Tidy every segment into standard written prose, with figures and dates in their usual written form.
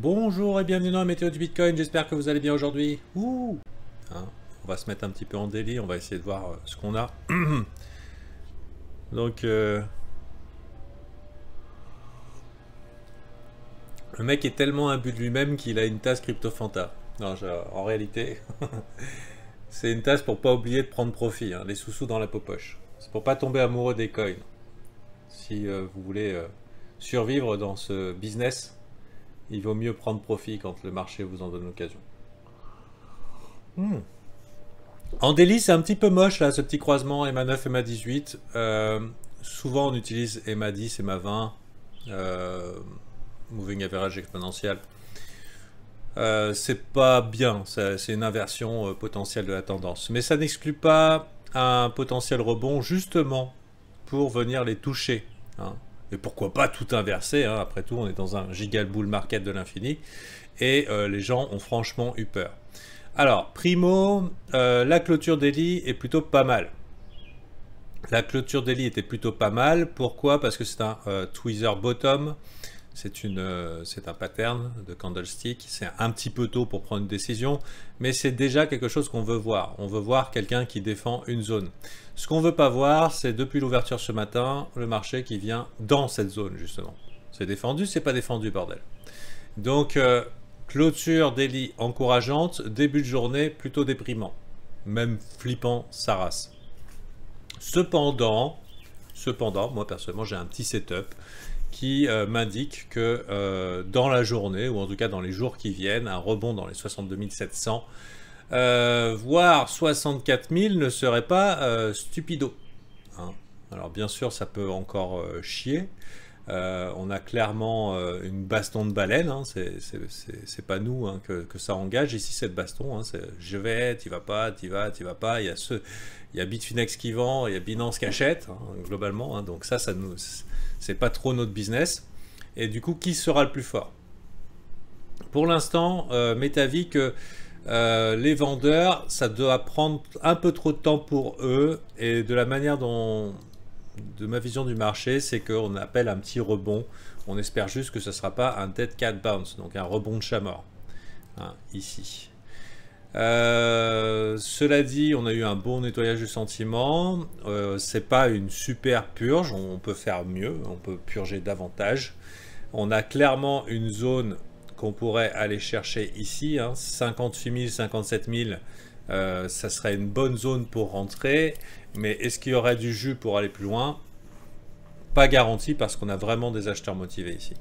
Bonjour et bienvenue dans la météo du Bitcoin, j'espère que vous allez bien aujourd'hui. Ouh, hein, on va se mettre un petit peu en délit, on va essayer de voir ce qu'on a. Donc, le mec est tellement imbu de lui-même qu'il a une tasse CryptoFanta. Non, en réalité, c'est une tasse pour pas oublier de prendre profit, hein, les sous-sous dans la poche. C'est pour pas tomber amoureux des coins. Si vous voulez survivre dans ce business, il vaut mieux prendre profit quand le marché vous en donne l'occasion. En daily, c'est un petit peu moche là, ce petit croisement EMA9, EMA18. Souvent, on utilise EMA10, EMA20, Moving Average exponentiel. C'est pas bien, c'est une inversion potentielle de la tendance. Mais ça n'exclut pas un potentiel rebond, justement, pour venir les toucher. Hein. Et pourquoi pas tout inverser, hein. Après tout, on est dans un giga bull market de l'infini. Et les gens ont franchement eu peur. Alors, primo, la clôture daily est plutôt pas mal. La clôture daily était plutôt pas mal. Pourquoi? Parce que c'est un tweezer bottom. C'est un pattern de candlestick. C'est un petit peu tôt pour prendre une décision, mais c'est déjà quelque chose qu'on veut voir. On veut voir quelqu'un qui défend une zone. Ce qu'on ne veut pas voir, c'est depuis l'ouverture ce matin, le marché qui vient dans cette zone, justement. C'est défendu, c'est pas défendu, bordel. Donc, clôture daily encourageante, début de journée plutôt déprimant, même flippant sa race. Cependant, moi personnellement j'ai un petit setup qui m'indique que dans la journée, ou en tout cas dans les jours qui viennent, un rebond dans les 62 700, voire 64 000 ne serait pas stupido. Hein. Alors bien sûr ça peut encore chier. On a clairement une baston de baleine, hein. C'est pas nous, hein, que ça engage ici cette baston, hein. Je vais, tu vas pas, tu vas pas, il y a Bitfinex qui vend, il y a Binance qui achète, hein, globalement, hein. Donc ça nous, c'est pas trop notre business. Et du coup, qui sera le plus fort? Pour l'instant, m'est avis que les vendeurs, ça doit prendre un peu trop de temps pour eux, et de la manière dont... de ma vision du marché, c'est qu'on appelle un petit rebond. On espère juste que ce ne sera pas un dead cat bounce, donc un rebond de chat mort, hein, ici. Cela dit, on a eu un bon nettoyage du sentiment. C'est pas une super purge, on peut faire mieux, on peut purger davantage. On a clairement une zone qu'on pourrait aller chercher ici, hein, 58 000, 57 000. Ça serait une bonne zone pour rentrer, mais est-ce qu'il y aurait du jus pour aller plus loin? Pas garanti, parce qu'on a vraiment des acheteurs motivés ici.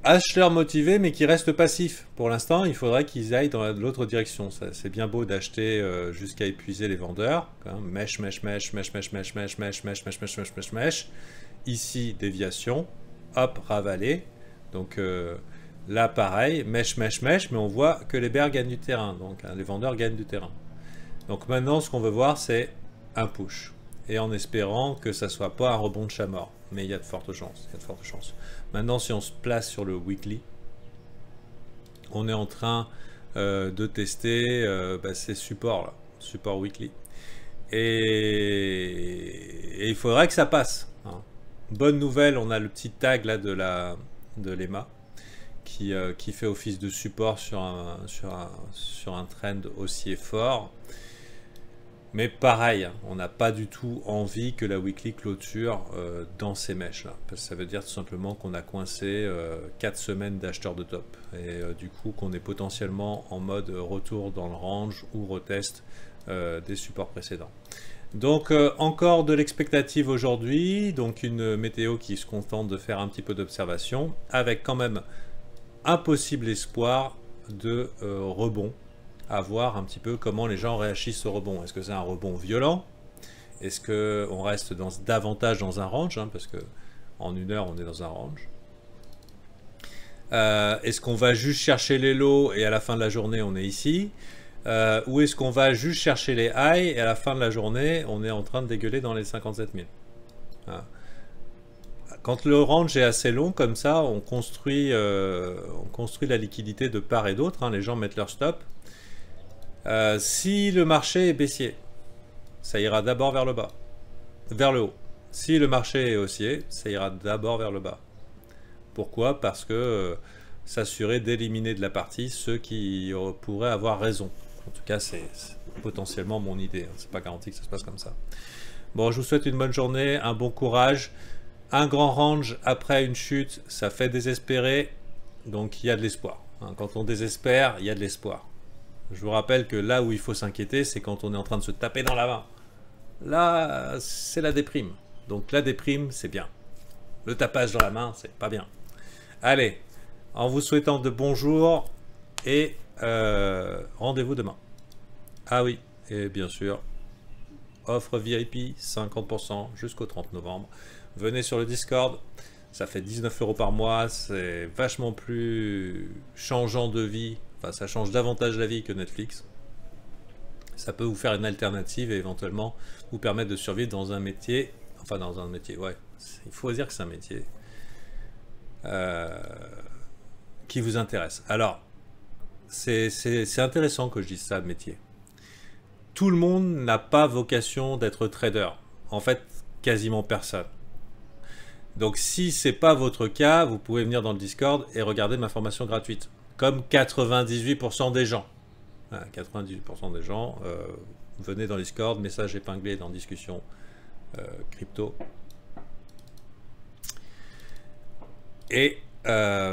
Acheteurs motivés mais qui restent passifs. Pour l'instant, il faudrait qu'ils aillent dans l'autre direction. C'est bien beau d'acheter jusqu'à épuiser les vendeurs. Mèche, mèche, mèche, mèche, mèche, mèche, mèche, mèche, mèche, mèche, mèche, mèche, mèche, mèche. Ici, déviation. Hop, ravalé. Donc là, pareil, mèche, mèche, mèche, mais on voit que les bears gagnent du terrain. Donc les vendeurs gagnent du terrain. Donc maintenant, ce qu'on veut voir, c'est un push. Et en espérant que ça ne soit pas un rebond de chat mort. Mais il y a de fortes chances. Il y a de fortes chances. Maintenant, si on se place sur le weekly, on est en train de tester ces supports là. Support weekly. Et il faudrait que ça passe. Hein. Bonne nouvelle, on a le petit tag là de l'EMA qui fait office de support sur un trend haussier fort. Mais pareil, hein, on n'a pas du tout envie que la weekly clôture dans ces mèches-là. Parce que ça veut dire tout simplement qu'on a coincé 4 semaines d'acheteurs de top. Et du coup qu'on est potentiellement en mode retour dans le range ou retest des supports précédents. Donc encore de l'expectative aujourd'hui. Donc une météo qui se contente de faire un petit peu d'observation. Avec quand même un possible espoir de rebond. À voir un petit peu comment les gens réagissent au rebond. Est-ce que c'est un rebond violent? Est-ce qu'on reste davantage dans un range, hein, parce que en une heure on est dans un range. Est-ce qu'on va juste chercher les lows et à la fin de la journée on est ici, ou est-ce qu'on va juste chercher les highs et à la fin de la journée on est en train de dégueuler dans les 57 000? Hein. Quand le range est assez long comme ça, on construit la liquidité de part et d'autre, hein, les gens mettent leur stop. Si le marché est baissier, ça ira d'abord vers le bas, vers le haut. Si le marché est haussier, ça ira d'abord vers le bas. Pourquoi? Parce que s'assurer d'éliminer de la partie ceux qui pourraient avoir raison. En tout cas, c'est potentiellement mon idée. Hein. C'est pas garanti que ça se passe comme ça. Bon, je vous souhaite une bonne journée, un bon courage. Un grand range après une chute, ça fait désespérer. Donc il y a de l'espoir. Hein. Quand on désespère, il y a de l'espoir. Je vous rappelle que là où il faut s'inquiéter, c'est quand on est en train de se taper dans la main. Là, c'est la déprime. Donc la déprime, c'est bien. Le tapage dans la main, c'est pas bien. Allez, en vous souhaitant de bons jours et rendez-vous demain. Ah oui, et bien sûr, offre VIP 50% jusqu'au 30 novembre. Venez sur le Discord, ça fait 19 € par mois, c'est vachement plus changeant de vie. Enfin, ça change davantage la vie que Netflix. Ça peut vous faire une alternative et éventuellement vous permettre de survivre dans un métier. Enfin, dans un métier, ouais. Il faut dire que c'est un métier qui vous intéresse. Alors, c'est intéressant que je dise ça, le métier. Tout le monde n'a pas vocation d'être trader. En fait, quasiment personne. Donc, si ce n'est pas votre cas, vous pouvez venir dans le Discord et regarder ma formation gratuite. Comme 98% des gens. 98% des gens, venez dans le Discord, message épinglé dans discussion crypto. Et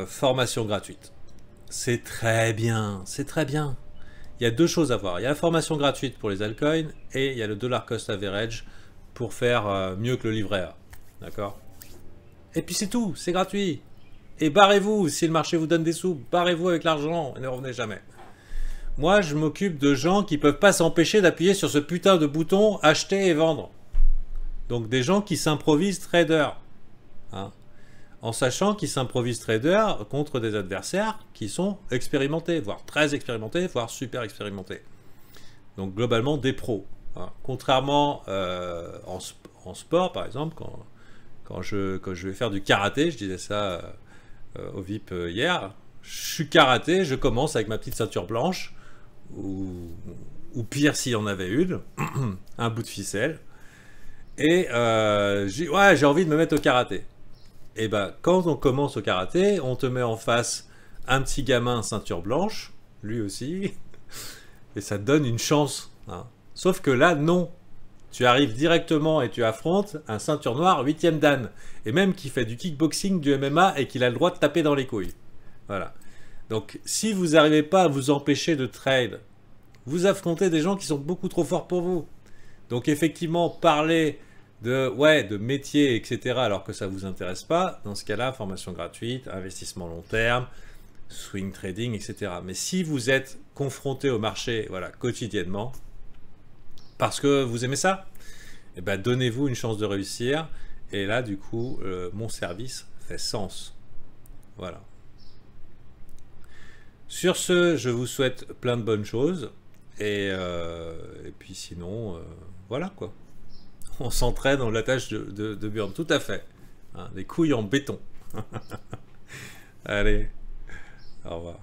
formation gratuite. C'est très bien, c'est très bien. Il y a deux choses à voir. Il y a la formation gratuite pour les altcoins et il y a le dollar cost average pour faire mieux que le livret A. D'accord? Et puis c'est tout, c'est gratuit. Et barrez-vous, si le marché vous donne des sous, barrez-vous avec l'argent et ne revenez jamais. Moi, je m'occupe de gens qui ne peuvent pas s'empêcher d'appuyer sur ce putain de bouton acheter et vendre. Donc des gens qui s'improvisent traders. Hein, en sachant qu'ils s'improvisent traders contre des adversaires qui sont expérimentés, voire très expérimentés, voire super expérimentés. Donc globalement des pros. Hein. Contrairement en sport, par exemple, quand je vais faire du karaté, je disais ça au VIP hier, je suis karaté, je commence avec ma petite ceinture blanche, ou pire s'il y en avait une, un bout de ficelle, et j'ai envie de me mettre au karaté. Et ben quand on commence au karaté, on te met en face un petit gamin ceinture blanche, lui aussi, et ça te donne une chance. Hein. Sauf que là, non. Tu arrives directement et tu affrontes un ceinture noire 8e dan, et même qui fait du kickboxing, du MMA, et qu'il a le droit de taper dans les couilles. Voilà. Donc, si vous n'arrivez pas à vous empêcher de trade, vous affrontez des gens qui sont beaucoup trop forts pour vous. Donc, effectivement, parler de métier, etc., alors que ça ne vous intéresse pas, dans ce cas-là, formation gratuite, investissement long terme, swing trading, etc. Mais si vous êtes confronté au marché quotidiennement, parce que vous aimez ça, eh ben, donnez-vous une chance de réussir. Et là, du coup, mon service fait sens. Voilà. Sur ce, je vous souhaite plein de bonnes choses. Et puis sinon, voilà quoi. On s'entraîne dans la tâche de Burn. Tout à fait. Hein, des couilles en béton. Allez, au revoir.